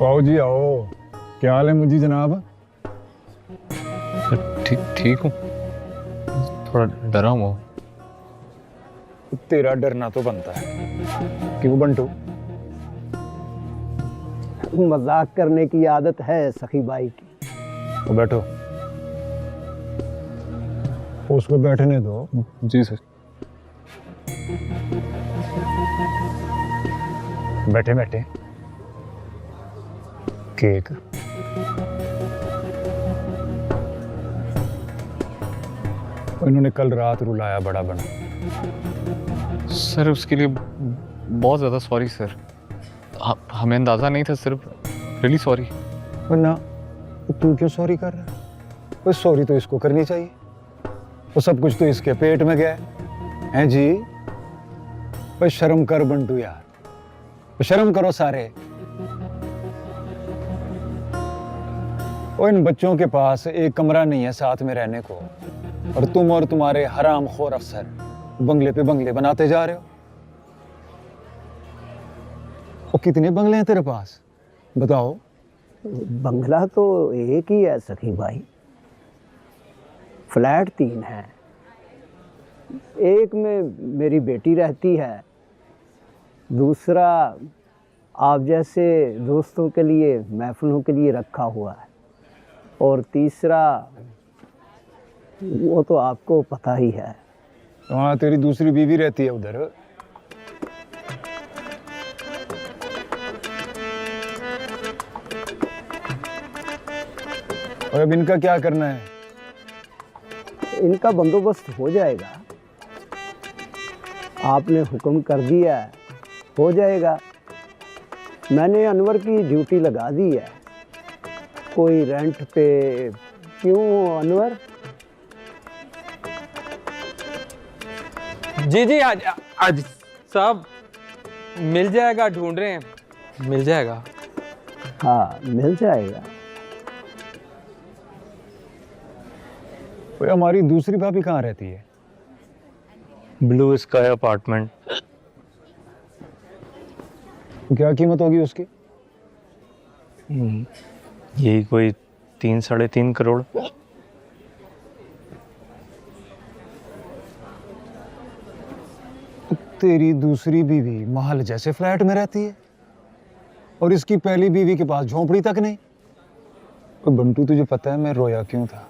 फौजी आओ, क्या हाल है मुझी जनाब? ठीक ठीक हूँ, थोड़ा डरा हुआ हूँ। तेरा डरना तो बनता है। क्यों बंटू? मजाक करने की आदत है सखी भाई की। तो बैठो, उसको बैठने दो। जी सर। बैठे बैठे केक। इन्होंने कल रात रुलाया बड़ा बना। सर उसके लिए बहुत ज़्यादा सॉरी सर, हमें अंदाज़ा नहीं था, सिर्फ रियली सॉरी। वरना तू क्यों सॉरी कर रहा है? कोई सॉरी तो इसको करनी चाहिए, वो सब कुछ तो इसके पेट में गया है जी। भाई शर्म कर बंटू यार, शर्म करो सारे। और इन बच्चों के पास एक कमरा नहीं है साथ में रहने को, और तुम और तुम्हारे हरामखोर अफसर बंगले पे बंगले बनाते जा रहे हो। और कितने बंगले हैं तेरे पास बताओ? बंगला तो एक ही है सखी भाई, फ्लैट 3 है। एक में मेरी बेटी रहती है, दूसरा आप जैसे दोस्तों के लिए, महफिलों के लिए रखा हुआ है, और तीसरा वो तो आपको पता ही है। वहां तेरी दूसरी बीवी रहती है उधर। और अब इनका क्या करना है? इनका बंदोबस्त हो जाएगा, आपने हुक्म कर दिया है, हो जाएगा। मैंने अनवर की ड्यूटी लगा दी है, कोई रेंट पे। क्यों अनवर? जी जी, आज आज साहब मिल जाएगा, ढूंढ रहे हैं, मिल जाएगा। हाँ मिल जाएगा। ओए, हमारी दूसरी भाभी कहाँ रहती है? Blue sky apartment. क्या कीमत होगी उसकी? यही कोई 3-3.5 करोड़। तेरी दूसरी बीवी महल जैसे फ्लैट में रहती है, और इसकी पहली बीवी के पास झोंपड़ी तक नहीं। और बंटू तुझे पता है मैं रोया क्यों था?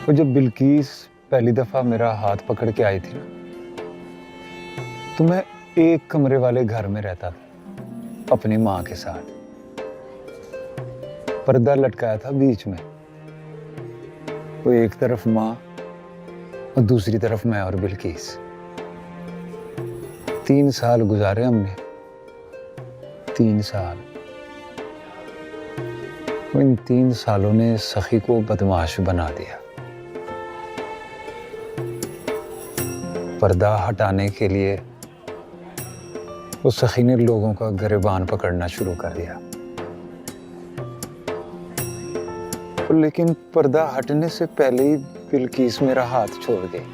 और जब बिल्किस पहली दफा मेरा हाथ पकड़ के आई थी ना, तो मैं एक कमरे वाले घर में रहता था अपनी माँ के साथ। पर्दा लटकाया था बीच में, वो एक तरफ माँ और दूसरी तरफ मैं और बिल्किस। 3 साल गुजारे हमने, 3 साल। इन 3 सालों ने सखी को बदमाश बना दिया। पर्दा हटाने के लिए उस सखी ने लोगों का गिरबान पकड़ना शुरू कर दिया। लेकिन पर्दा हटने से पहले ही बिल्किस मेरा हाथ छोड़ गई।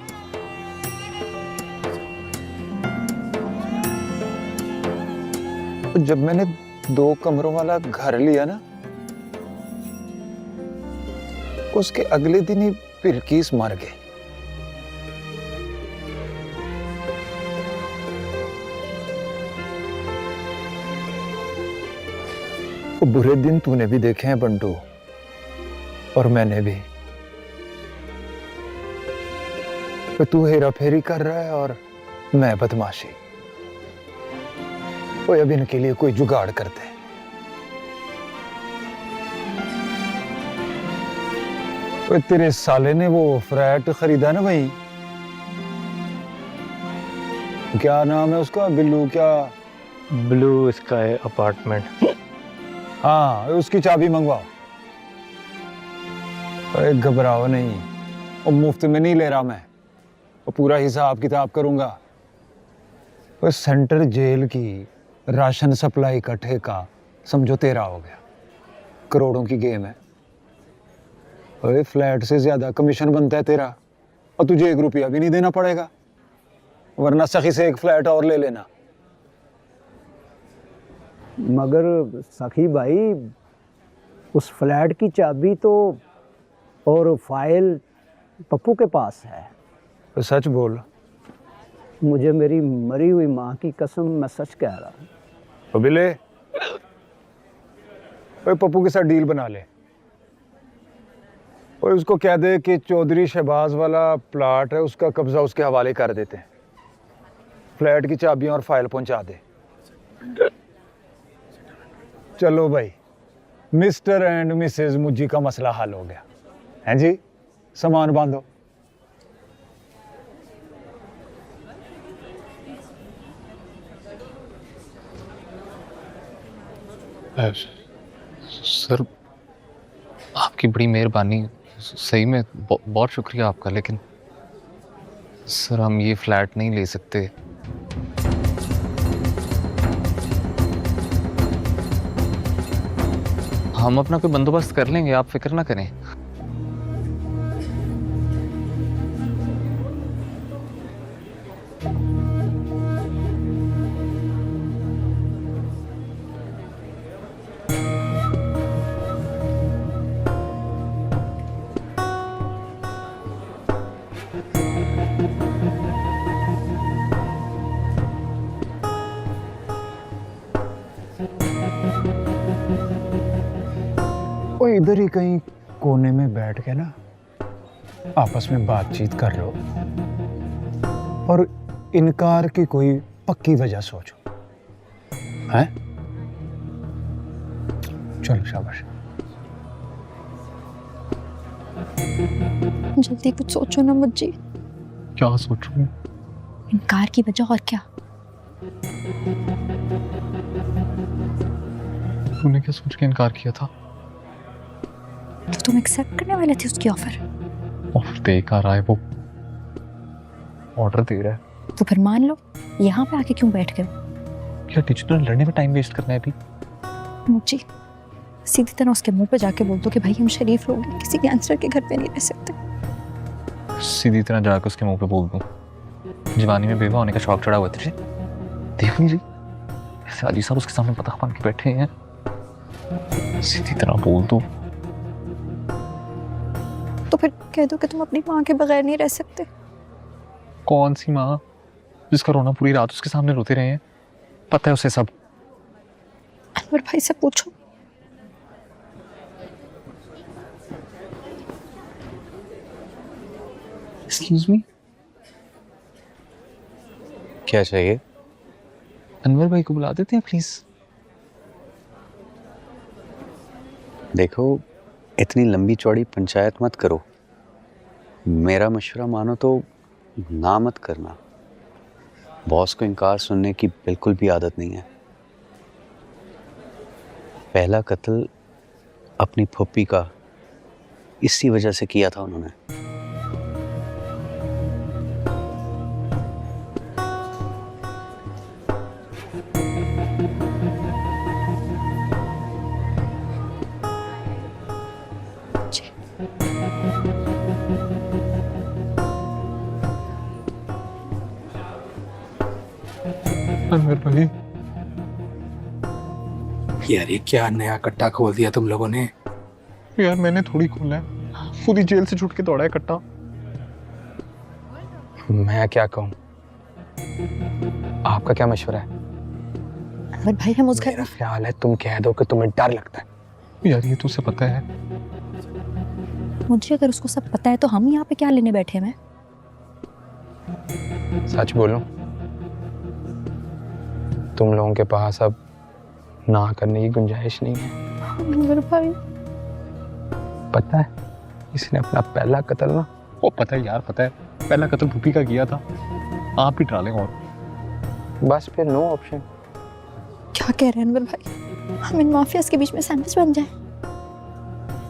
जब मैंने 2 कमरों वाला घर लिया ना, उसके अगले दिन ही बिल्किस मर गई। वो बुरे दिन तूने भी देखे हैं बंटू, और मैंने भी। तो तू हेरा फेरी कर रहा है और मैं बदमाशी। वो अब इनके लिए कोई जुगाड़ करते हैं। वो तेरे साले ने वो फ्लैट खरीदा ना भाई, क्या नाम है उसका? बिल्लू क्या? Blue sky apartment. हाँ, उसकी चाबी मंगवाओ। अरे घबराओ नहीं, और मुफ्त में नहीं ले रहा मैं, और पूरा हिसाब किताब करूंगा। वो सेंट्रल जेल की राशन सप्लाई का ठेका समझो तेरा हो गया। करोड़ों की गेम है। अरे फ्लैट से ज्यादा कमीशन बनता है तेरा, और तुझे 1 रुपया भी नहीं देना पड़ेगा, वरना सखी से 1 फ्लैट और ले लेना। मगर सखी भाई, उस फ्लैट की चाबी तो और फाइल पप्पू के पास है। तो सच बोल। मुझे मेरी मरी हुई माँ की कसम, मैं सच कह रहा हूँ। तो बिले, ओए पप्पू के साथ डील बना ले। और उसको कह दे कि चौधरी शहबाज वाला प्लाट है, उसका कब्जा उसके हवाले कर देते हैं। फ्लैट की चाबियां और फाइल पहुंचा दे। चलो भाई, मिस्टर एंड मिसेस मुज्जी का मसला हल हो गया है जी। सामान बांधो। सर आपकी बड़ी मेहरबानी, सही में बहुत शुक्रिया आपका, लेकिन सर हम ये फ्लैट नहीं ले सकते। हम अपना कोई बंदोबस्त कर लेंगे, आप फिक्र ना करें। वो इधर ही कहीं कोने में बैठ के ना आपस में बातचीत कर लो और इनकार की कोई पक्की वजह सोचो। हैं? चलो शाबाश। जल्दी कुछ सोचो ना मुझे। क्या सोचूं? इनकार की वजह और क्या? तूने क्या सोच के इनकार किया था? तो तुम एक्सेप्ट करने वाले थे उसकी ऑफर। ऑफर दे आ रहा है वो, ऑर्डर दे रहा है। तो फिर मान लो, यहाँ पे आके क्यों बैठ गए? क्या टीचर ने लड़ने में टाइम वेस्ट करना है अभी? मुझे सीधी तरह उसके मुंह पे जाके बोल दो कि भाई हम शरीफ लोग हैं, किसी गैंगस्टर के घर पे नहीं रह सकते। सीधी तरह जाकर उसके मुंह पे बोल दूं, जवानी में बेवा होने का शौक चढ़ा हुआ है तुझे? देख नहीं रही ऐसे हाजी साहब उसके सामने पता बन के बैठे हैं। सीधी तरह बोल दो। तो फिर कह दो कि तुम अपनी माँ के बगैर नहीं रह सकते। कौन सी माँ जिसका रोना पूरी रात उसके सामने रोते रहे हैं? पता है उसे सब। अनवर भाई से पूछो। एक्सक्यूज मी, क्या चाहिए? अनवर भाई को बुला देते हैं प्लीज। देखो, इतनी लंबी चौड़ी पंचायत मत करो। मेरा मशवरा मानो तो ना मत करना। बॉस को इनकार सुनने की बिल्कुल भी आदत नहीं है। पहला कत्ल अपनी फुप्पी का इसी वजह से किया था उन्होंने। अनवर भाई, यार ये क्या नया कट्टा खोल दिया तुम लोगों ने? यार मैंने थोड़ी खोला है, खुद ही जेल से छूट के दौड़ा है कट्टा। मैं क्या कहूँ? आपका क्या मशवरा है? अनवर भाई हम उस घर मेरा ख्याल है तुम कह दो कि तुम्हें डर लगता है। यार ये तो उसे पता है। मुझे अगर उसको सब पता है तो हम यहाँ पे क्या लेने बैठे हैं? सच बोलो, तुम लोगों के पास अब ना करने की गुंजाइश नहीं है। अनवर भाई पता है इसने अपना पहला कत्ल ना, वो पता है यार, पता है पहला कत्ल भूपी का किया था। आप ही डालें और बस फिर नो ऑप्शन। क्या कह रहे हैं अनवर भाई? हम इन माफियाज के बीच में सैंडविच बन जाए?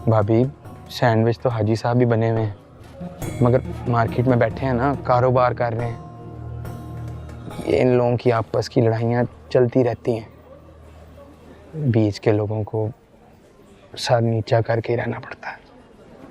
भाभी, सैंडविच तो हाजी साहब भी बने हुए हैं, मगर मार्केट में बैठे हैं ना, कारोबार कर रहे हैं। ये इन लोगों की आपस की लड़ाइयाँ चलती रहती हैं। बीच के लोगों को सर नीचा करके रहना पड़ता है।